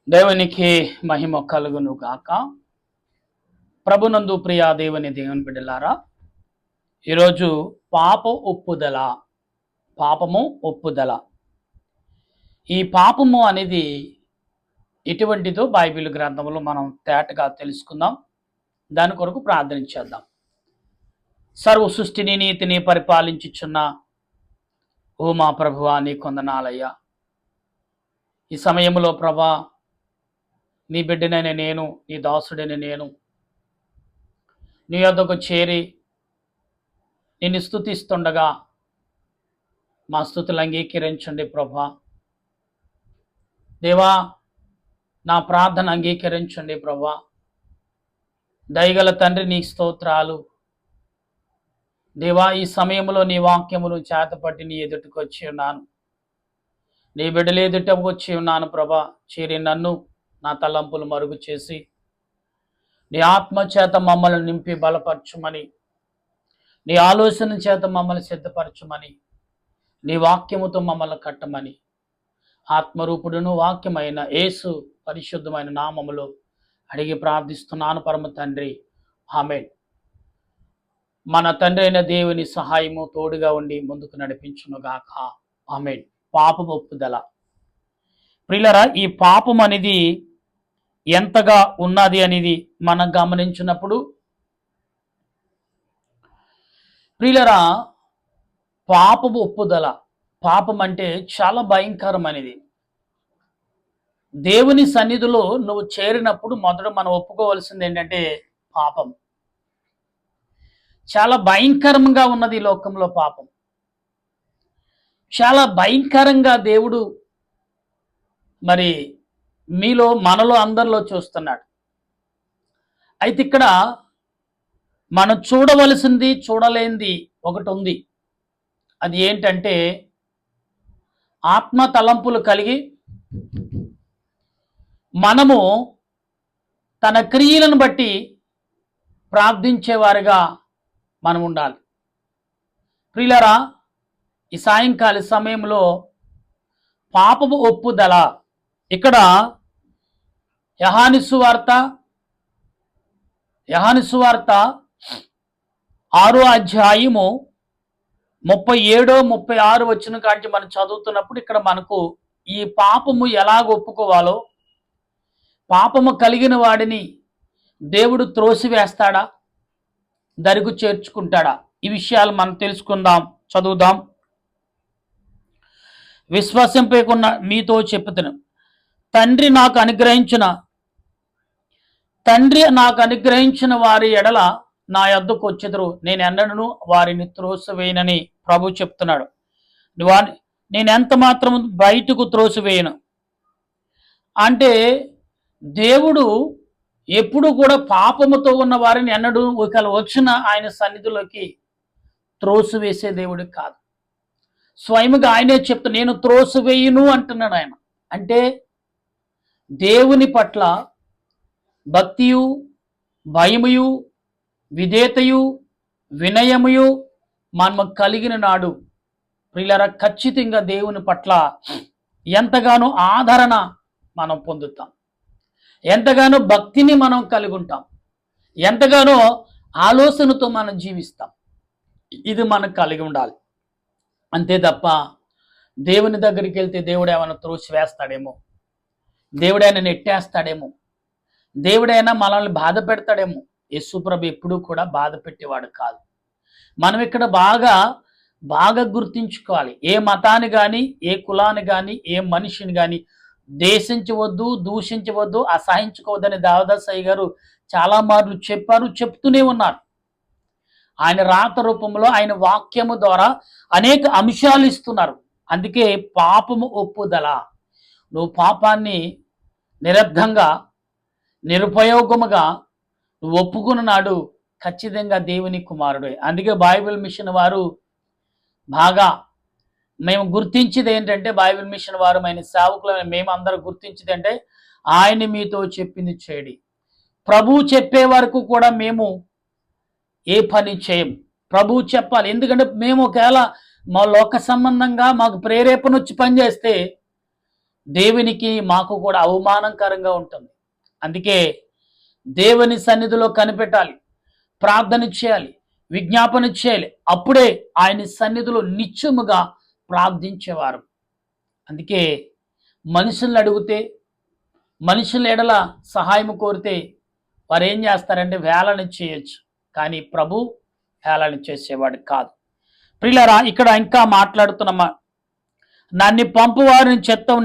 దేవునికి మహిమ కలుగును గాక. ప్రభునందు ప్రియా దేవుని బిడ్డలారా, ఈరోజు పాపము ఒప్పుదల. ఈ పాపము అనేది ఎటువంటిదో బైబిల్ గ్రంథంలో మనం తేటగా తెలుసుకుందాం. దాని కొరకు ప్రార్థన చేద్దాం. సర్వ సృష్టిని నీతిని పరిపాలించుచున్న ఓ మా ప్రభువా, నీ కొందనాలయ్యా. ఈ సమయంలో ప్రభా, నీ బిడ్డనైన నేను, నీ దాసుడైన నేను నీ యొద్దకు చేరి నిన్ను స్తుతిస్తుండగా మా స్తుతులు అంగీకరించండి ప్రభా. దేవా, నా ప్రార్థన అంగీకరించండి ప్రభా. దయగల తండ్రి, నీ స్తోత్రాలు. దేవా, ఈ సమయంలో నీ వాక్యములు చేతపట్టి నీ ఎదుటికి వచ్చి ఉన్నాను. నీ బిడ్డలు ఎదుట వచ్చి ఉన్నాను ప్రభా. చేరి నన్ను, నా తలంపులు మరుగు చేసి నీ ఆత్మ చేత మమ్మల్ని నింపి బలపరచుమని, నీ ఆలోచన చేత మమ్మల్ని సిద్ధపరచుమని, నీ వాక్యముతో మమ్మల్ని కట్టమని ఆత్మరూపుడును వాక్యమైన యేసు పరిశుద్ధమైన నామములో అడిగి ప్రార్థిస్తున్నాను పరమ తండ్రి, ఆమేన్. మన తండ్రి అయిన దేవుని సహాయము తోడుగా ఉండి ముందుకు నడిపించునుగాక, ఆమేన్. పాపము ఒప్పుదల. ప్రియులారా, ఈ పాపం అనేది ఎంతగా ఉన్నది అనేది మనం గమనించినప్పుడు, ప్రియులారా, పాపము ఒప్పుదల, పాపం అంటే చాలా భయంకరమైనది. దేవుని సన్నిధిలో నువ్వు చేరినప్పుడు మొదట మనం ఒప్పుకోవాల్సింది ఏంటంటే పాపం. చాలా భయంకరంగా ఉన్నది ఈ లోకంలో పాపం. చాలా భయంకరంగా దేవుడు మరి మీలో, మనలో, అందరిలో చూస్తున్నాడు. అయితే ఇక్కడ మనం చూడవలసింది, చూడలేనిది ఒకటి ఉంది. అది ఏంటంటే, ఆత్మ తలంపులు కలిగి మనము తన క్రియలను బట్టి ప్రార్థించేవారిగా మనం ఉండాలి. ప్రియులారా, ఈ సాయంకాల సమయంలో పాపము ఒప్పుదల. ఇక్కడ యోహాను సువార్త 6వ అధ్యాయము 37, 36 వచ్చిన కాంచి మనం చదువుతున్నప్పుడు ఇక్కడ మనకు ఈ పాపము ఎలాగ ఒప్పుకోవాలో, పాపము కలిగిన వాడిని దేవుడు త్రోసివేస్తాడా, దరికి చేర్చుకుంటాడా, ఈ విషయాలు మనం తెలుసుకుందాం. చదువుదాం. విశ్వాసింపకున్న మీతో చెప్పుతున్నా, తండ్రి నాకు అనుగ్రహించిన వారి ఎడల నా యొద్దకు వచ్చెదరు, నేను ఎన్నడను వారిని త్రోసివేయనని ప్రభు చెప్తున్నాడు. నేను ఎంత మాత్రం బయటకు త్రోసివేయను అంటే, దేవుడు ఎప్పుడు కూడా పాపముతో ఉన్న వారిని ఎన్నడూ ఒకవేళ వచ్చిన ఆయన సన్నిధిలోకి త్రోసివేసే దేవుడు కాదు. స్వయముగా ఆయనే చెప్తా, నేను త్రోసివేయును అంటున్నాడు ఆయన. అంటే దేవుని పట్ల భక్తియు, భయముయు, విధేయతయు, వినయముయు మనం కలిగిన నాడు ప్రియులారా, ఖచ్చితంగా దేవుని పట్ల ఎంతగానో ఆదరణ మనం పొందుతాం, ఎంతగానో భక్తిని మనం కలిగి ఉంటాం, ఎంతగానో ఆలోచనతో మనం జీవిస్తాం. ఇది మనకు కలిగి ఉండాలి. అంతే తప్ప దేవుని దగ్గరికి వెళ్తే దేవుడు ఏమైనా త్రోసివేస్తాడేమో, దేవుడైనా నెట్టేస్తాడేమో, దేవుడైనా మనల్ని బాధ పెడతాడేమో. యేసుప్రభు ఎప్పుడూ కూడా బాధ పెట్టేవాడు కాదు. మనం ఇక్కడ బాగా గుర్తించుకోవాలి. ఏ మతాన్ని కానీ, ఏ కులాన్ని కానీ, ఏ మనిషిని కానీ దేశించవద్దు, దూషించవద్దు, అసహించుకోవద్దని దేవదాసయ్య గారు చాలా మార్లు చెప్పారు, చెప్తూనే ఉన్నారు. ఆయన రాత రూపంలో, ఆయన వాక్యము ద్వారా అనేక అంశాలు ఇస్తున్నారు. అందుకే పాపము ఒప్పుదల. నువ్వు పాపాన్ని నిరర్ధంగా, నిరుపయోగముగా నువ్వు ఒప్పుకున్న నాడు ఖచ్చితంగా దేవుని కుమారుడే. అందుకే బైబిల్ మిషన్ వారు మేము గుర్తించేది ఏంటంటే, బైబిల్ మిషన్ వారు ఆయన సేవకులమైన మేము అందరూ గుర్తించేది అంటే, ఆయన మీతో చెప్పింది చేయడి. ప్రభువు చెప్పే వరకు కూడా మేము ఏ పని చేయం. ప్రభువు చెప్పాలి. ఎందుకంటే మేము ఒకవేళ మా లోక సంబంధంగా మాకు ప్రేరేపణ వచ్చి పనిచేస్తే దేవునికి మాకు కూడా అవమానకరంగా ఉంటుంది. అందుకే దేవుని సన్నిధిలో కనిపెట్టాలి, ప్రార్థన చేయాలి, విజ్ఞాపన చేయాలి. అప్పుడే ఆయన సన్నిధిలో నిత్యముగా ప్రార్థించేవారు. అందుకే మనుషుల్ని అడిగితే, మనుషుల ఎడల సహాయం కోరితే వారు ఏం చేస్తారంటే వేళన చేయొచ్చు, కానీ ప్రభు వేళన చేసేవాడు కాదు. ప్రియులారా, ఇక్కడ ఇంకా మాట్లాడుతున్నమా, నన్ను పంపువారిని చిత్తం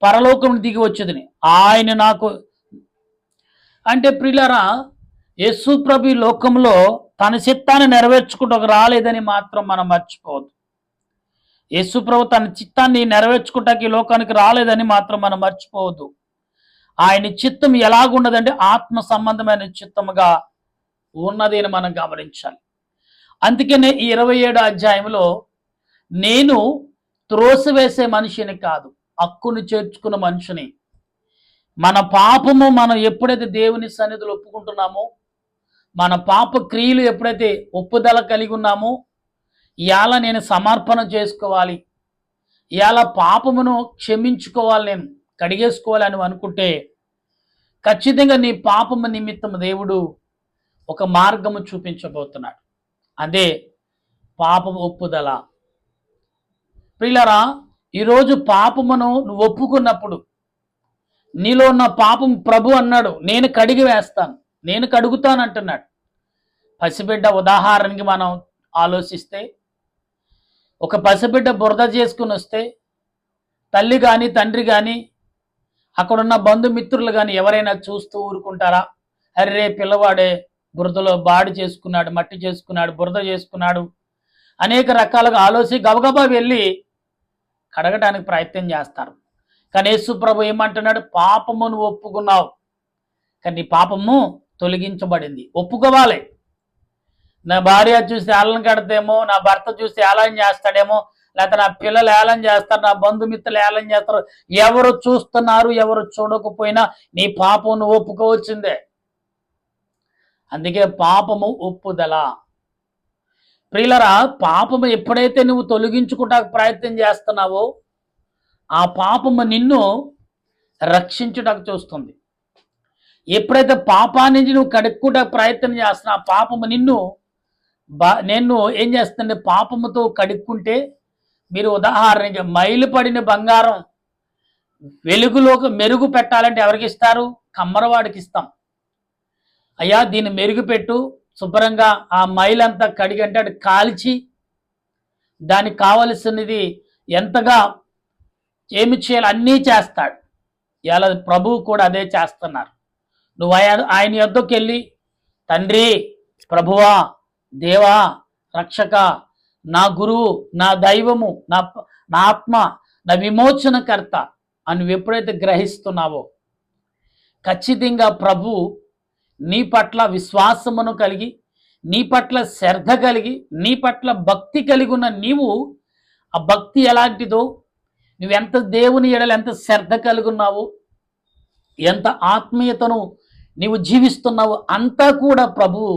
పరలోకం దిగి వచ్చేదని ఆయన నాకు అంటే, ప్రియులారా, యేసు ప్రభు ఈ లోకంలో తన చిత్తాన్ని నెరవేర్చుకుంటూ రాలేదని మాత్రం మనం మర్చిపోవద్దు. యేసు ప్రభు తన చిత్తాన్ని నెరవేర్చుకుంటానికి ఈ లోకానికి రాలేదని మాత్రం మనం మర్చిపోవద్దు. ఆయన చిత్తం ఎలాగున్నదంటే ఆత్మ సంబంధమైన చిత్తముగా ఉన్నది అని మనం గమనించాలి. అందుకనే ఈ 27 అధ్యాయంలో నేను త్రోసివేసే మనిషిని కాదు, హక్కును చేర్చుకున్న మనిషిని. మన పాపము మనం ఎప్పుడైతే దేవుని సన్నిధిలో ఒప్పుకుంటున్నామో, మన పాప క్రియలు ఎప్పుడైతే ఒప్పుదల కలిగి ఉన్నామో, ఇవాళ నేను సమర్పణ చేసుకోవాలి, ఇవాళ పాపమును క్షమించుకోవాలి, నేను కడిగేసుకోవాలి అని అనుకుంటే ఖచ్చితంగా నీ పాపము నిమిత్తం దేవుడు ఒక మార్గము చూపించబోతున్నాడు. అదే పాపము ఒప్పుదల. ప్రియులారా, ఈరోజు పాపమును నువ్వు ఒప్పుకున్నప్పుడు నీలో ఉన్న పాపం ప్రభు అన్నాడు, నేను కడిగి వేస్తాను, నేను కడుగుతాను అంటున్నాడు. పసిబిడ్డ ఉదాహరణకి మనం ఆలోచిస్తే, ఒక పసిబిడ్డ బురద చేసుకుని వస్తే తల్లి కానీ తండ్రి కానీ అక్కడున్న బంధుమిత్రులు కానీ ఎవరైనా చూస్తూ ఊరుకుంటారా? అరే పిల్లవాడే బురదలో బాడి చేసుకున్నాడు, మట్టి చేసుకున్నాడు, బురద చేసుకున్నాడు, అనేక రకాలుగా ఆలోచి గబగబా వెళ్ళి కడగటానికి ప్రయత్నం చేస్తారు. కానీ యేసు ప్రభు ఏమంటున్నాడు? పాపమును ఒప్పుకున్నావు, కానీ నీ పాపము తొలగించబడింది. ఒప్పుకోవాలి. నా భార్య చూసి ఏళన కడతేమో, నా భర్త చూసి ఏళన చేస్తాడేమో, లేకపోతే నా పిల్లలు ఏళన చేస్తారు, నా బంధుమిత్రులు ఏళన చేస్తారు, ఎవరు చూస్తున్నారు ఎవరు చూడకపోయినా నీ పాపం నువ్వు ఒప్పుకోవచ్చిందే. అందుకే పాపము ఒప్పుదల. ప్రియులరా, పాపము ఎప్పుడైతే నువ్వు తొలగించుకుంటానికి ప్రయత్నం చేస్తున్నావో ఆ పాపము నిన్ను రక్షించుటకు చూస్తుంది. ఎప్పుడైతే పాపాన్ని నువ్వు కడుక్కుంటానికి ప్రయత్నం చేస్తున్నా ఆ పాపము నిన్ను నేను ఏం చేస్తానంటే, పాపముతో కడుక్కుంటే, మీరు ఉదాహరణకి మైలు పడిన బంగారం వెలుగులోకి మెరుగు పెట్టాలంటే ఎవరికి ఇస్తారు? కమ్మరవాడికి ఇస్తాం. అయ్యా దీన్ని మెరుగు పెట్టు, శుభ్రంగా ఆ మైలంతా కడిగి అంటే అది కాల్చి దానికి కావలసినది ఎంతగా ఏమి చేయాలి అన్నీ చేస్తాడు. ఇలా ప్రభువు కూడా అదే చేస్తున్నారు. నువ్వు ఆయన యొద్దకు వెళ్ళి, తండ్రి, ప్రభువా, దేవా, రక్షక, నా గురువు, నా దైవము, నా ఆత్మ, నా విమోచనకర్త అని నువ్వు ఎప్పుడైతే గ్రహిస్తున్నావో ఖచ్చితంగా ప్రభు నీ పట్ల విశ్వాసమును కలిగి, నీ పట్ల శ్రద్ధ కలిగి, నీ పట్ల భక్తి కలిగి ఉన్న నీవు, ఆ భక్తి ఎలాంటిదో, నువ్వెంత దేవుని ఎడల ఎంత శ్రద్ధ కలిగి ఉన్నావు, ఎంత ఆత్మీయతను నీవు జీవిస్తున్నావు, అంతా కూడా ప్రభువు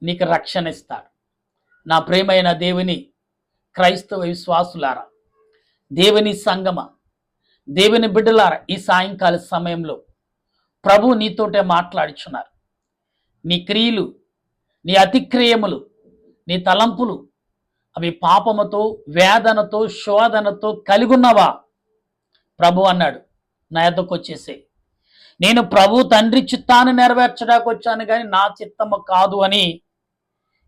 నీకు రక్షణ ఇస్తాడు. నా ప్రేమైన దేవుని క్రైస్తవ విశ్వాసులారా, దేవుని సంగమ, దేవుని బిడ్డలారా, ఈ సాయంకాల సమయంలో ప్రభు నీతోటే మాట్లాడుచున్నారు. నీ క్రియలు, నీ అతిక్రియములు, నీ తలంపులు అవి పాపముతో, వేదనతో, శోధనతో కలిగి ఉన్నవా? ప్రభు అన్నాడు, నా యొద్దకు వచ్చేసే, నేను ప్రభు తండ్రి చిత్తాన్ని నెరవేర్చడానికి వచ్చాను కానీ నా చిత్తము కాదు అని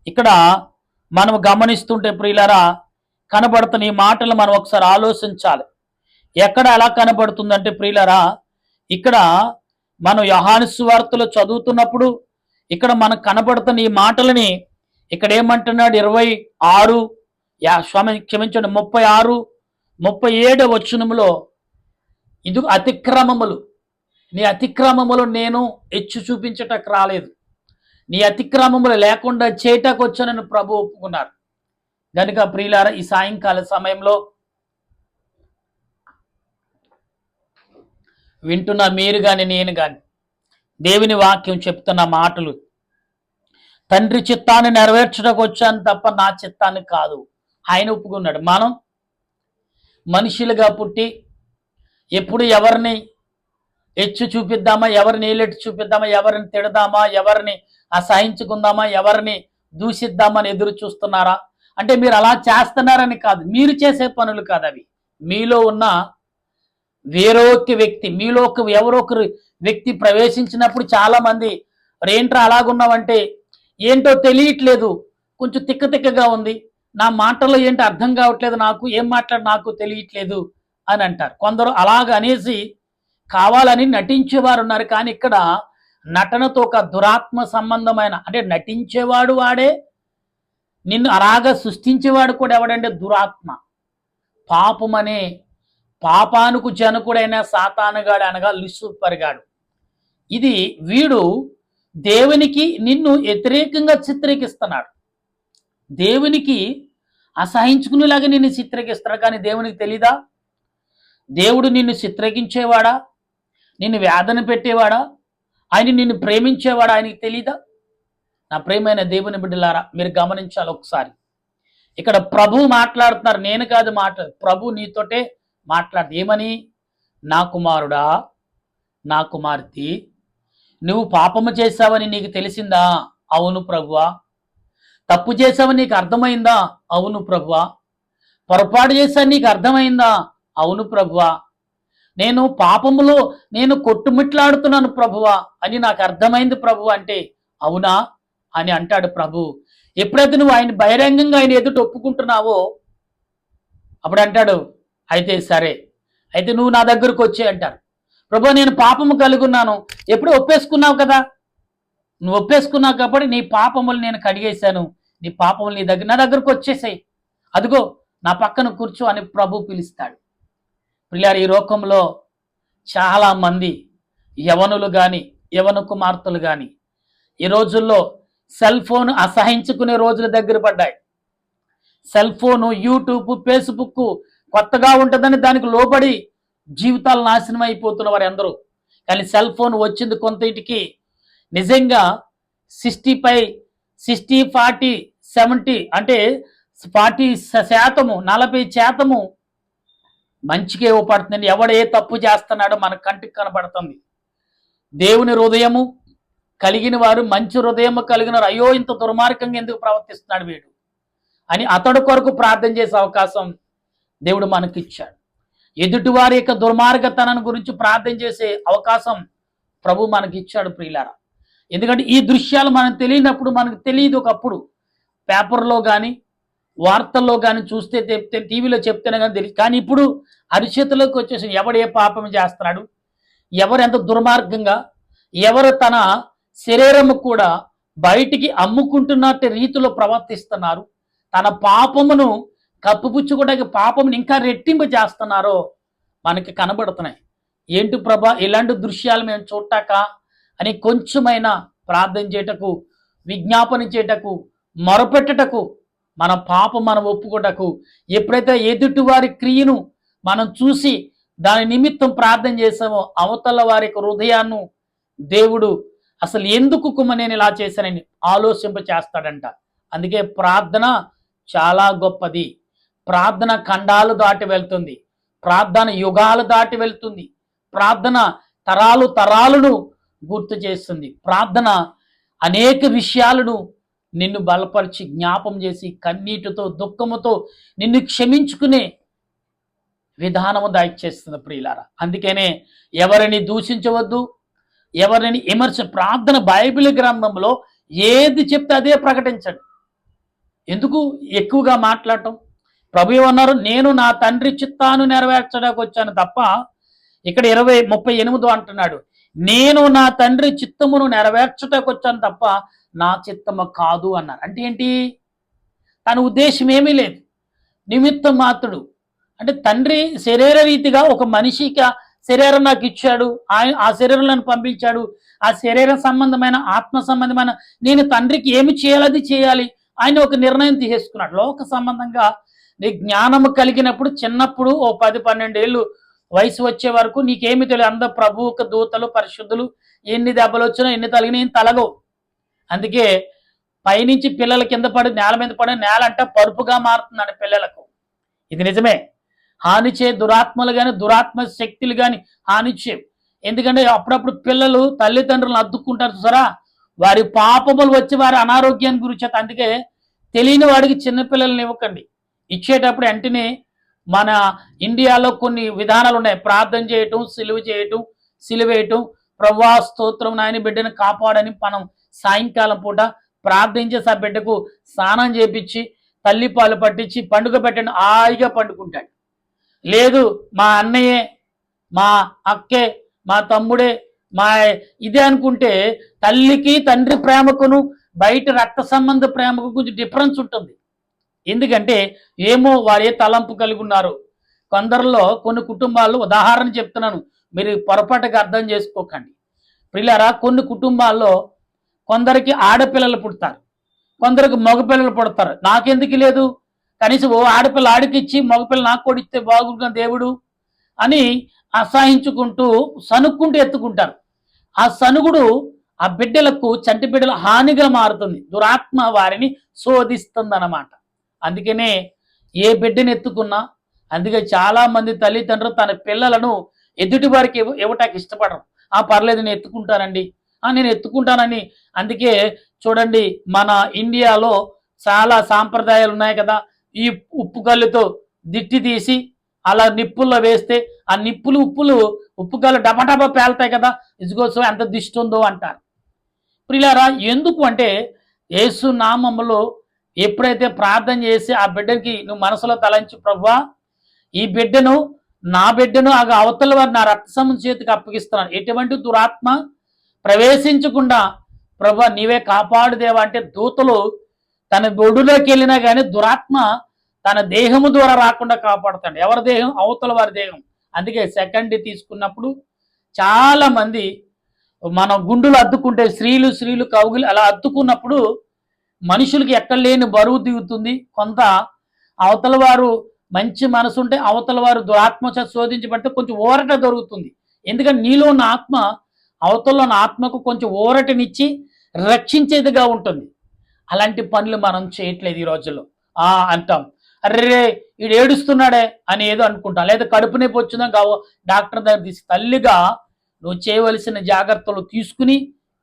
ఇక్కడ మనం గమనిస్తుంటే ప్రియులారా, కనబడుతున్న ఈ మాటలు మనం ఒకసారి ఆలోచించాలి. ఎక్కడ ఎలా కనబడుతుందంటే ప్రియులారా, ఇక్కడ మనం యోహాను సువార్తలో చదువుతున్నప్పుడు ఇక్కడ మనకు కనబడుతున్న ఈ మాటలని ఇక్కడ ఏమంటున్నాడు? 26 క్షమించండి 36, 37 వచనములో, ఇది అతిక్రమములు, నీ అతిక్రమములు నేను ఎచ్చు చూపించటకు రాలేదు, నీ అతిక్రమములు లేకుండా చేయటకు వచ్చానని ప్రభు ఒప్పుకున్నారు. కనుక ప్రియులారా, ఈ సాయంకాల సమయంలో వింటున్న మీరు కానీ నేను కానీ దేవుని వాక్యం చెప్తున్న మాటలు, తండ్రి చిత్తాన్ని నెరవేర్చడానికి వచ్చాను తప్ప నా చిత్తాన్ని కాదు ఆయన ఒప్పుకున్నాడు. మనం మనుషులుగా పుట్టి ఎప్పుడు ఎవరిని హెచ్చు చూపిద్దామా, ఎవరిని ఏలెట్టు చూపిద్దామా, ఎవరిని తిడదామా, ఎవరిని అసహించుకుందామా, ఎవరిని దూషిద్దామని ఎదురు చూస్తున్నారా? అంటే మీరు అలా చేస్తున్నారని కాదు, మీరు చేసే పనులు కాదు అవి. మీలో ఉన్న వేరొక వ్యక్తి, మీలోకి ఎవరో ఒకరు వ్యక్తి ప్రవేశించినప్పుడు చాలా మంది ఏంట్రా అలాగున్నావంటే, ఏంటో తెలియట్లేదు, కొంచెం తిక్క తిక్కగా ఉంది, నా మాటల్లో ఏంటో అర్థం కావట్లేదు, నాకు ఏం మాట్లాడి నాకు తెలియట్లేదు అని అంటారు. కొందరు అలాగ అనేసి కావాలని నటించేవారు ఉన్నారు. కానీ ఇక్కడ నటనతో ఒక దురాత్మ సంబంధమైన, అంటే నటించేవాడు వాడే, నిన్ను అలాగా సృష్టించేవాడు కూడా ఎవడంటే దురాత్మ. పాపమనే పాపానుకు జనకుడైన సాతానుగాడు అనగా లూసిఫర్ గాడు. ఇది వీడు దేవునికి నిన్ను వ్యతిరేకంగా చిత్రీకరిస్తున్నాడు, దేవునికి అసహించుకునేలాగా నిన్ను చిత్రీకరిస్తాడు. కానీ దేవునికి తెలీదా? దేవుడు నిన్ను చిత్రగించేవాడా, నిన్ను వేదన పెట్టేవాడా, ఆయన నిన్ను ప్రేమించేవాడా ఆయనకి తెలీదా? నా ప్రేమైన దేవుని బిడ్డలారా, మీరు గమనించాలి ఒకసారి. ఇక్కడ ప్రభు మాట్లాడుతున్నారు, నేను కాదు ప్రభు నీతోటే మాట్లాడు. ఏమని? నా కుమారుడా, నా కుమార్తె, నువ్వు పాపము చేశావని నీకు తెలిసిందా? అవును ప్రభువా. తప్పు చేశావని నీకు అర్థమైందా? అవును ప్రభువా. పొరపాటు చేశాను నీకు అర్థమైందా? అవును ప్రభువా. నేను పాపములో నేను కొట్టుమిట్లాడుతున్నాను ప్రభువా అని నాకు అర్థమైంది ప్రభు అంటే, అవునా అని అంటాడు ప్రభు. ఎప్పుడైతే నువ్వు ఆయన బహిరంగంగా ఆయన ఎదుట ఒప్పుకుంటున్నావో అప్పుడు అంటాడు, అయితే సరే, అయితే నువ్వు నా దగ్గరకు వచ్చే అంటారు. ప్రభు నేను పాపము కలుగున్నాను. ఎప్పుడు ఒప్పేసుకున్నావు కదా, నువ్వు ఒప్పేసుకున్నావు కాబట్టి నీ పాపములు నేను కడిగేశాను, నీ పాపములు నా దగ్గరకు వచ్చేసాయి, అదిగో నా పక్కన కూర్చో అని ప్రభు పిలుస్తాడు. పిల్లారు, ఈ లోకంలో చాలా మంది యవనులు కానీ యవన కుమార్తెలు కానీ ఈ రోజుల్లో సెల్ ఫోన్ అసహించుకునే రోజుల దగ్గర పడ్డాయి. సెల్ ఫోను, యూట్యూబ్, ఫేస్బుక్ కొత్తగా ఉంటుందని దానికి లోబడి జీవితాలు నాశనం అయిపోతున్న వారు ఎందరో. కానీ సెల్ ఫోన్ వచ్చింది కొంత ఇంటికి నిజంగా 60, 40, 70 అంటే 40% 40% మంచిగా ఇవ్వబడుతుంది. ఎవడే తప్పు చేస్తున్నాడో మన కంటికి కనబడుతుంది. దేవుని హృదయము కలిగిన వారు, మంచి హృదయము కలిగిన వారు, అయ్యో ఇంత దుర్మార్గంగా ఎందుకు ప్రవర్తిస్తున్నాడు వీడు అని అతడు కొరకు ప్రార్థన చేసే అవకాశం దేవుడు మనకిచ్చాడు. ఎదుటివారి యొక్క దుర్మార్గతనం గురించి ప్రార్థన చేసే అవకాశం ప్రభు మనకిచ్చాడు ప్రియులారా. ఎందుకంటే ఈ దృశ్యాలు మనకు తెలియనప్పుడు, మనకు తెలియదు ఒకప్పుడు పేపర్లో కానీ వార్తల్లో కానీ చూస్తే టీవీలో చెప్తేనే కానీ తెలియదు. కానీ ఇప్పుడు అరిచేతుల్లోకి వచ్చేసి ఎవడు ఏ పాపం చేస్తున్నాడు, ఎవరు ఎంత దుర్మార్గంగా, ఎవరు తన శరీరము కూడా బయటికి అమ్ముకుంటున్నట్టు రీతిలో ప్రవర్తిస్తున్నారు, తన పాపమును కప్పుపుచ్చుకోవడానికి పాపమును ఇంకా రెట్టింపు చేస్తున్నారో మనకి కనబడుతున్నాయి. ఏంటి ప్రభా ఇలాంటి దృశ్యాలు మేము చూడటాక అని కొంచెమైనా ప్రార్థన చేయటకు, విజ్ఞాపన చేయటకు, మొరపెట్టటకు, మన పాపం మనం ఒప్పుకోటకు, ఎప్పుడైతే ఎదుటి వారి క్రియను మనం చూసి దాని నిమిత్తం ప్రార్థన చేసామో అవతల వారి హృదయాన్ని దేవుడు అసలు ఎందుకు నేను ఇలా చేశానని ఆలోచింప చేస్తాడంట. అందుకే ప్రార్థన చాలా గొప్పది. ప్రార్థన ఖండాలు దాటి వెళ్తుంది, ప్రార్థన యుగాలు దాటి వెళ్తుంది, ప్రార్థన తరాలను గుర్తు చేస్తుంది. ప్రార్థన అనేక విషయాలను నిన్ను బలపరిచి జ్ఞాపం చేసి కన్నీటితో దుఃఖముతో నిన్ను క్షమించుకునే విధానము దయచేస్తుంది ప్రియులారా. అందుకనే ఎవరిని దూషించవద్దు, ఎవరిని ప్రార్థన బైబిల్ గ్రంథంలో ఏది చెప్తే అదే ప్రకటించండి. ఎందుకు ఎక్కువగా మాట్లాడటం? ప్రభు అన్నారు, నేను నా తండ్రి చిత్తాన్ని నెరవేర్చడానికి వచ్చాను తప్ప, ఇక్కడ 38 అంటున్నాడు, నేను నా తండ్రి చిత్తమును నెరవేర్చడానికి వచ్చాను తప్ప నా చిత్తము కాదు అన్నారు. అంటే ఏంటి? తన ఉద్దేశం ఏమీ లేదు, నిమిత్తం మాత్రుడు. అంటే తండ్రి శరీర రీతిగా ఒక మనిషికి శరీరం నాకు ఇచ్చాడు, ఆ శరీరాలను పంపించాడు, ఆ శరీర సంబంధమైన ఆత్మ సంబంధమైన నేను తండ్రికి ఏమి చేయాలి అది చేయాలి ఆయన ఒక నిర్ణయం తీసేసుకున్నాడు. లోక సంబంధంగా నీ జ్ఞానము కలిగినప్పుడు చిన్నప్పుడు ఓ 10-12 ఏళ్ళు వయసు వచ్చే వరకు నీకేమి తెలియదు. అందరూ ప్రభు దూతలు పరిశుద్ధులు ఎన్ని దెబ్బలు వచ్చినా ఎన్ని తలిగినా ఏం తలగవు. అందుకే పైనుంచి పిల్లల కింద పడి నేల మీద పడి నేల అంటే పరుపుగా మారుతుందని పిల్లలకు. ఇది నిజమే. హానిచే దురాత్మలు కానీ దురాత్మ శక్తులు కానీ హానిచే. ఎందుకంటే అప్పుడప్పుడు పిల్లలు తల్లిదండ్రులను అద్దుకుంటారు చూసారా, వారి పాపములు వచ్చి వారి అనారోగ్యాన్ని గురించి. అందుకే తెలియని వాడికి చిన్నపిల్లల్ని ఇవ్వకండి. ఇచ్చేటప్పుడు వెంటనే మన ఇండియాలో కొన్ని విధానాలు ఉన్నాయి. ప్రార్థన చేయటం, సిలువేయటం, ప్రభువా స్తోత్రం నాయన బిడ్డను కాపాడని మనం సాయంకాలం పూట ప్రార్థన చేసి ఆ బిడ్డకు స్నానం చేపించి తల్లిపాలు పట్టించి పండుగ పెట్టండి, హాయిగా పండుకుంటాడు. లేదు మా అన్నయ్యే, మా అక్కే, మా తమ్ముడే, మా ఇదే అనుకుంటే తల్లికి తండ్రి ప్రేమకును బయట రక్త సంబంధ ప్రేమకు కొంచెం డిఫరెన్స్ ఉంటుంది. ఎందుకంటే ఏమో వారు ఏ తలంపు కలిగి ఉన్నారు. కొందరిలో కొన్ని కుటుంబాల్లో ఉదాహరణ చెప్తున్నాను, మీరు పొరపాటుగా అర్థం చేసుకోకండి ప్రియులారా. కొన్ని కుటుంబాల్లో కొందరికి ఆడపిల్లలు పుడతారు, కొందరికి మగపిల్లలు పుడతారు. నాకెందుకు లేదు, కనీసం ఓ ఆడపిల్ల ఆడికిచ్చి మగపిల్ల నాకు కూడా ఇస్తే బాగుంటున్న దేవుడు అని అసహించుకుంటూ సనుక్కుంటూ ఎత్తుకుంటారు. ఆ సనుగుడు ఆ బిడ్డలకు, చంటి బిడ్డల హానిగా మారుతుంది. దురాత్మ వారిని శోధిస్తుంది అన్నమాట. అందుకనే ఏ బిడ్డను ఎత్తుకున్నా, అందుకే చాలా మంది తల్లిదండ్రులు తన పిల్లలను ఎదుటి వారికి ఇవ్వటానికి ఇష్టపడరు. పర్లేదు నేను ఎత్తుకుంటానండి, నేను ఎత్తుకుంటానని. అందుకే చూడండి మన ఇండియాలో చాలా సాంప్రదాయాలు ఉన్నాయి కదా. ఈ ఉప్పు కళ్ళుతో దిట్టి తీసి అలా నిప్పుల్లో వేస్తే ఆ ఉప్పు కళ్ళు డబడబ పేలుతాయి కదా. ఇదిగోసం ఎంత దిష్టి ఉందో అంటారు. ప్రియులారా, ఎందుకు అంటే యేసు నామములో ఎప్పుడైతే ప్రార్థన చేసి ఆ బిడ్డకి నువ్వు మనసులో తలంచి, ప్రభువా ఈ బిడ్డను, నా బిడ్డను అవతల వారు నా రక్తసంబంధ చేతికి అప్పగిస్తున్నాను, ఎటువంటి దురాత్మ ప్రవేశించకుండా ప్రభువా నీవే కాపాడు దేవా అంటే దూతలు తన బొడులోకి వెళ్ళినా కానీ దురాత్మ తన దేహము ద్వారా రాకుండా కాపాడుతాడు. ఎవరి దేహం? అవతల వారి దేహం. అందుకే సెకండ్ తీసుకున్నప్పుడు చాలా మంది మనం గుండులు అద్దుకుంటే స్త్రీలు కవుగులు అలా అద్దుకున్నప్పుడు మనుషులకి ఎక్కడ లేని బరువు దిగుతుంది. కొంత అవతల వారు మంచి మనసు ఉంటే అవతల వారు దురాత్మ శోధించబడితే కొంచెం ఊరట దొరుకుతుంది. ఎందుకంటే నీలో ఉన్న ఆత్మ అవతల ఉన్న ఆత్మకు కొంచెం ఊరటనిచ్చి రక్షించేదిగా ఉంటుంది. అలాంటి పనులు మనం చేయట్లేదు ఈ రోజుల్లో. అంటాం, అర్రే వీడు ఏడుస్తున్నాడే అని ఏదో అనుకుంటాం, లేదా కడుపు నొప్పి వచ్చిందా కావో డాక్టర్ దగ్గర తీసి. తల్లిగా నువ్వు చేయవలసిన జాగ్రత్తలు తీసుకుని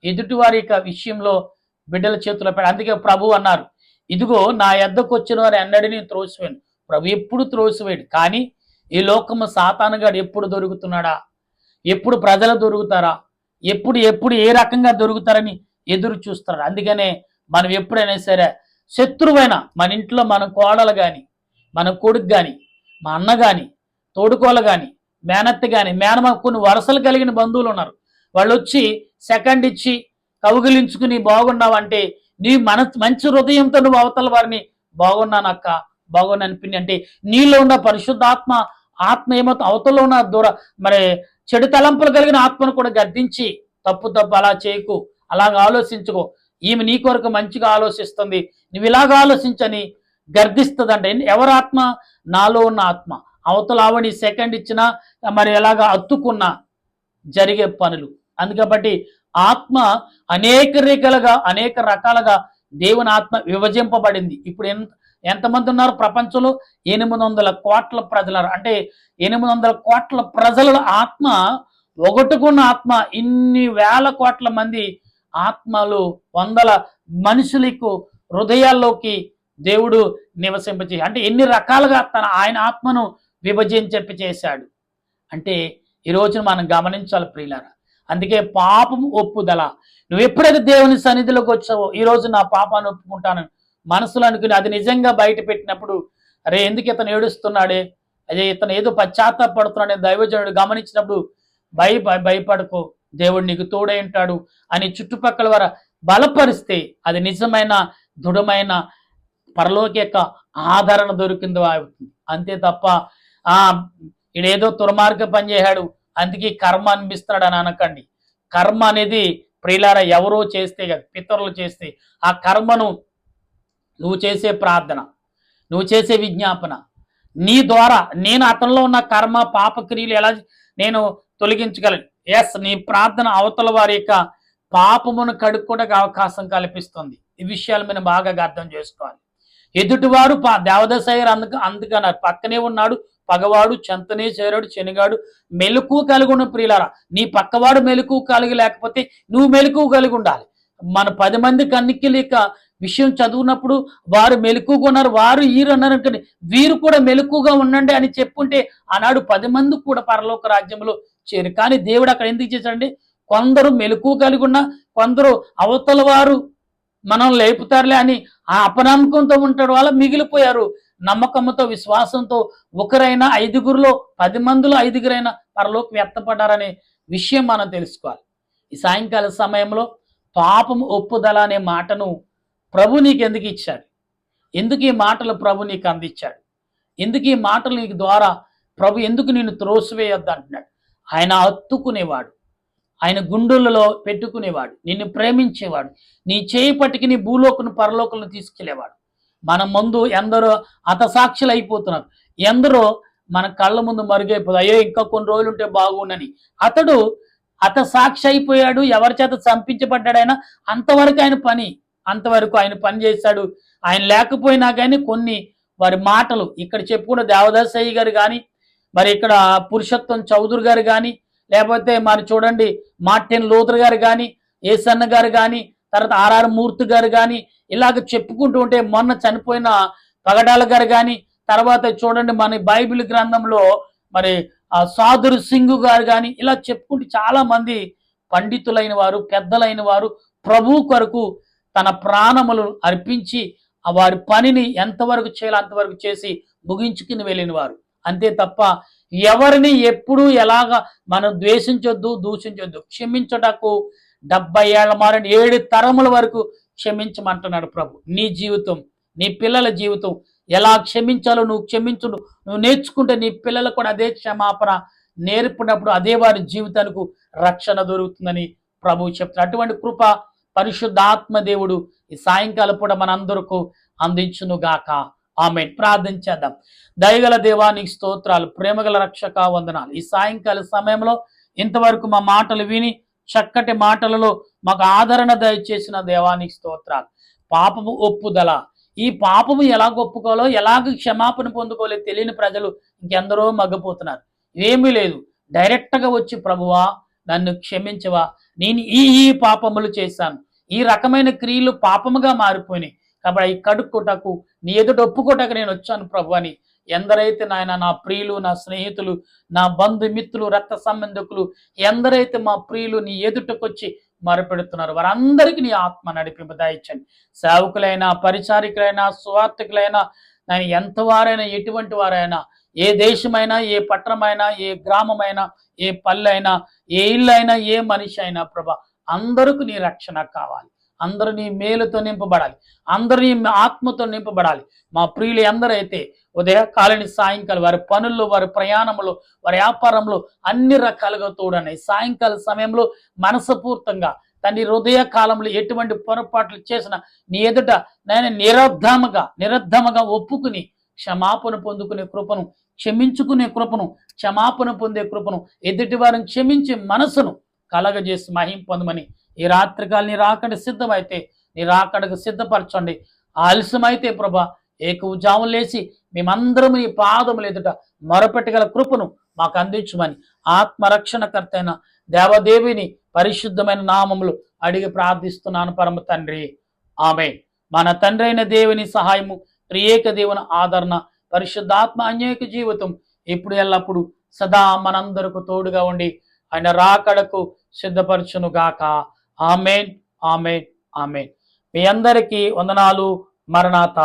ఎదుటి వారి యొక్క విషయంలో బిడ్డల చేతిలో పెడ. అందుకే ప్రభు అన్నారు, ఇదిగో నా యొద్దకు వచ్చిన వారు ఎన్నడిని త్రోసివేయను. ప్రభు ఎప్పుడు త్రోసివేయడు. కానీ ఈ లోకము సాతానుగాడు ఎప్పుడు దొరుకుతున్నాడా, ఎప్పుడు ప్రజలు దొరుకుతారా, ఎప్పుడు ఏ రకంగా దొరుకుతారని ఎదురు చూస్తారు. అందుకనే మనం ఎప్పుడైనా సరే శత్రువైన మన ఇంట్లో మన కోడలు కానీ, మన కొడుకు కానీ, మా అన్న కానీ, తోడుకోలు కానీ, మేనత్త కానీ, మేనమామ, కొన్ని వరసలు కలిగిన బంధువులు ఉన్నారు. వాళ్ళు వచ్చి సెకండ్ ఇచ్చి కౌగిలించుకుని బాగున్నావంటే నీ మంచి హృదయంతో నువ్వు అవతల వారిని బాగున్నానక్క, బాగున్నాను పిన్ని అంటే నీలో ఉన్న పరిశుద్ధాత్మ ఏమవుతుంది, అవతల ఉన్న చెడు తలంపులు కలిగిన ఆత్మను కూడా గద్దించి తప్పు అలా చేయకు, అలాగ ఆలోచించుకో, ఈమె నీ కొరకు మంచిగా ఆలోచిస్తుంది, నువ్వు ఇలాగ ఆలోచించని గర్దిస్తుంది. అంటే ఎవరి ఆత్మ? నాలో ఉన్న ఆత్మ. అవతల ఆవిడ సెకండ్ ఇచ్చినా ఎలాగ అత్తుకున్నా జరిగే పనులు. అందుకబట్టి ఆత్మ అనేక రకాలుగా దేవుని ఆత్మ విభజింపబడింది. ఇప్పుడు ఎంతమంది ఉన్నారు ప్రపంచంలో? 800 కోట్ల ప్రజలు. అంటే 800 కోట్ల ప్రజల ఆత్మ, ఒకటికున్న ఆత్మ ఇన్ని వేల కోట్ల మంది ఆత్మలు, వందల మనుషులకు హృదయాల్లోకి దేవుడు నివసింపచే, అంటే ఎన్ని రకాలుగా ఆయన ఆత్మను విభజించి చేశాడు. అంటే ఈ రోజున మనం గమనించాలి ప్రియులారా. అందుకే పాపము ఒప్పుదల. నువ్వు ఎప్పుడైతే దేవుని సన్నిధిలోకి వచ్చావో, ఈ రోజు నా పాపాన్ని ఒప్పుకుంటాను మనసులో అనుకుని అది నిజంగా బయట పెట్టినప్పుడు, అరే ఎందుకు ఇతను ఏడుస్తున్నాడే, అదే ఇతను ఏదో పశ్చాత్తాపడుతున్నాడే దైవజనుడు గమనించినప్పుడు భయపడకో, దేవుడు నీకు తోడై ఉంటాడు అని చుట్టుపక్కల వారు బలపరిస్తే అది నిజమైన దృఢమైన పరలోక యొక్క ఆదరణ దొరికిందో అవుతుంది. అంతే తప్ప ఇడేదో దుర్మార్గ పని చేశాడు అందుకే కర్మ అనిపిస్తున్నాడు అని అనకండి. కర్మ అనేది ప్రియులారా ఎవరో చేస్తే కదా, పితరులు చేస్తే ఆ కర్మను నువ్వు చేసే ప్రార్థన, నువ్వు చేసే విజ్ఞాపన, నీ ద్వారా నేను అతనిలో ఉన్న కర్మ పాపక్రియలు ఎలా నేను తొలగించగలను. నీ ప్రార్థన అవతల వారి యొక్క పాపమును కడుక్కోవడానికి అవకాశం కల్పిస్తుంది. ఈ విషయాలు మనం బాగా అర్థం చేసుకోవాలి. ఎదుటివారు దేవదశయ్యర్ అందుకన్నారు, పక్కనే ఉన్నాడు పగవాడు చెంతనే చేరాడు శనిగాడు మెలకు కలిగి ఉన్న ప్రియులారా. నీ పక్కవాడు మెలకు కలిగి లేకపోతే నువ్వు మెలకు కలిగి ఉండాలి. మన 10 మంది కన్నికి లేక విషయం చదువునప్పుడు వారు మెలకుగా ఉన్నారు, వారు ఈరు అన్నారు అనుకోండి, వీరు కూడా మెలకుగా ఉండండి అని చెప్పుంటే ఆనాడు 10 మంది కూడా పరలోక రాజ్యంలో చేరు. కానీ దేవుడు అక్కడ ఎందుకు చేశాడండి? కొందరు మెలకు కలిగి ఉన్న, కొందరు అవతల వారు మనం లేపుతారులే అని ఆ అపనమ్మకంతో ఉంటాడు, వాళ్ళ మిగిలిపోయారు. నమ్మకంతో విశ్వాసంతో ఒకరైనా 5గురిలో 10 మందిలో 5గురైనా పరలోకి ఎత్తపడ్డారనే విషయం మనం తెలుసుకోవాలి. ఈ సాయంకాల సమయంలో పాపము ఒప్పుదల అనే మాటను ప్రభు నీకు ఎందుకు ఇచ్చాడు? ఎందుకు ఈ మాటలు ప్రభు నీకు అందించాడు? ఎందుకు ఈ మాటలు నీకు ద్వారా ప్రభు ఎందుకు నిన్ను త్రోసివేయొద్దు అంటున్నాడు? ఆయన హత్తుకునేవాడు, ఆయన గుండెలలో పెట్టుకునేవాడు, నిన్ను ప్రేమించేవాడు, నీ చేయి పట్టుకి నీ భూలోకను పరలోకలను తీసుకెళ్లేవాడు. మన ముందు ఎందరో హతసాక్షులు అయిపోతున్నారు, ఎందరో మన కళ్ళ ముందు మరుగైపోతుంది. అయ్యో ఇంకా కొన్ని రోజులు ఉంటే బాగుండని. అతడు హతసాక్షి అయిపోయాడు, ఎవరి చేత చంపించబడ్డాడు. ఆయన అంతవరకు ఆయన పని చేశాడు. ఆయన లేకపోయినా కానీ కొన్ని వారి మాటలు ఇక్కడ చెప్పుకున్న దేవదాసయ్య గారు కానీ, మరి ఇక్కడ పురుషోత్తం చౌదరి గారు కానీ, లేకపోతే మరి చూడండి మార్టిన్ లూథర్ గారు కానీ, ఏసన్న గారు కానీ, తర్వాత ఆర్ఆర్ మూర్తి గారు కానీ, ఇలాగ చెప్పుకుంటూ ఉంటే మొన్న చనిపోయిన పగడాల గారు కానీ, తర్వాత చూడండి మన బైబిల్ గ్రంథంలో మరి సాధుర్ సింగ్ గారు కానీ, ఇలా చెప్పుకుంటూ చాలా మంది పండితులైన వారు, పెద్దలైన వారు ప్రభు కొరకు తన ప్రాణములు అర్పించి వారి పనిని ఎంతవరకు చేయాలో అంతవరకు చేసి ముగించుకుని వెళ్ళిన వారు. అంతే తప్ప ఎవరిని ఎప్పుడు ఎలాగా మనం ద్వేషించొద్దు, దూషించొద్దు. క్షమించటకు 70 ఏళ్ల మారని 7 తరముల వరకు క్షమించమంటున్నాడు ప్రభు. నీ జీవితం, నీ పిల్లల జీవితం ఎలా క్షమించాలో నువ్వు క్షమించు, నువ్వు నేర్చుకుంటే నీ పిల్లలకు కూడా అదే క్షమాపణ నేర్పినప్పుడు అదే వారి జీవితానికి రక్షణ దొరుకుతుందని ప్రభు చెప్తాడు. అటువంటి కృప పరిశుద్ధాత్మ దేవుడు ఈ సాయంకాలం కూడా మనందరకు అందించును గాక. ఆమేన్. ప్రార్థన చేద్దాం. దయగల దేవానికి స్తోత్రాలు, ప్రేమగల రక్షక వందనాలు. ఈ సాయంకాల సమయంలో ఇంతవరకు మా మాటలు విని చక్కటి మాటలలో మాకు ఆదరణ దయచేసిన దేవానికి స్తోత్రాలు. పాపము ఒప్పుదల, ఈ పాపము ఎలాగ ఒప్పుకోవాలో, ఎలాగ క్షమాపణ పొందుకోవాలో తెలియని ప్రజలు ఇంకెందరో మగ్గిపోతున్నారు. ఏమీ లేదు, డైరెక్ట్గా వచ్చి ప్రభువా నన్ను క్షమించవా, నేను ఈ పాపములు చేశాను, ఈ రకమైన క్రియలు పాపముగా మారిపోయినాయి కాబట్టి ఈ కడుక్కోటకు నీ ఎదుట ఒప్పుకోటకు నేను వచ్చాను ప్రభు అని ఎందరైతే నాయన నా ప్రియులు, నా స్నేహితులు, నా బంధుమిత్రులు, రక్త సంబంధికులు ఎందరైతే మా ప్రియులు నీ ఎదుటకొచ్చి మొరపెడుతున్నారు వారందరికీ నీ ఆత్మ నడిపింపు దయచండి. సేవకులైనా, పరిచారికులైనా, సువార్థికులైనా, నేను ఎంతవారైనా, ఎటువంటి వారైనా, ఏ దేశమైనా, ఏ పట్టణమైనా, ఏ గ్రామమైనా, ఏ పల్లె ఏ ఇల్లు అయినా, ఏ మనిషి అయినా ప్రభా అందరికీ నీ రక్షణ కావాలి. అందరూ నీ మేలుతో నింపబడాలి, అందరూ నీ ఆత్మతో నింపబడాలి. మా ప్రియులు ఎందరైతే ఉదయకాలని సాయంకాలం వారి పనుల్లో, వారి ప్రయాణంలో, వారి వ్యాపారంలో అన్ని రకాలుగా తోడన్నాయి. సాయంకాల సమయంలో మనస్ఫూర్తంగా తండ్రి హృదయ కాలంలో ఎటువంటి పొరపాట్లు చేసిన నీ ఎదుట నేను నిరర్ధముగా ఒప్పుకుని క్షమాపణ పొందుకునే కృపను, క్షమించుకునే కృపను, క్షమాపణ పొందే కృపను, ఎదుటి వారిని క్షమించే మనసును కలగజేసి మహిం పొందమని ఈ రాత్రికాలు నీ రాకడ సిద్ధమైతే నీ రాకడకు సిద్ధపరచండి. ఆలస్యమైతే ప్రభా ఏకవుజాము లేచి మేమందరం నీ పాదములు ఎదుట మొరపెట్టగల కృపను మాకు అందించమని ఆత్మరక్షణకర్త అయిన దేవదేవిని పరిశుద్ధమైన నామములు అడిగి ప్రార్థిస్తున్నాను పరమ తండ్రి. ఆమేన్. మన తండ్రి అయిన దేవుని సహాయము, త్రియేక దేవుని ఆదరణ, పరిశుద్ధాత్మ అన్యేక జీవితం ఇప్పుడు ఎల్లప్పుడు సదా మనందరకు తోడుగా ఉండి ఆయన రాకడకు సిద్ధపరచును గాక. ఆమేన్, ఆమేన్, ఆమేన్. మీ అందరికీ వందనాలు. మరణాత.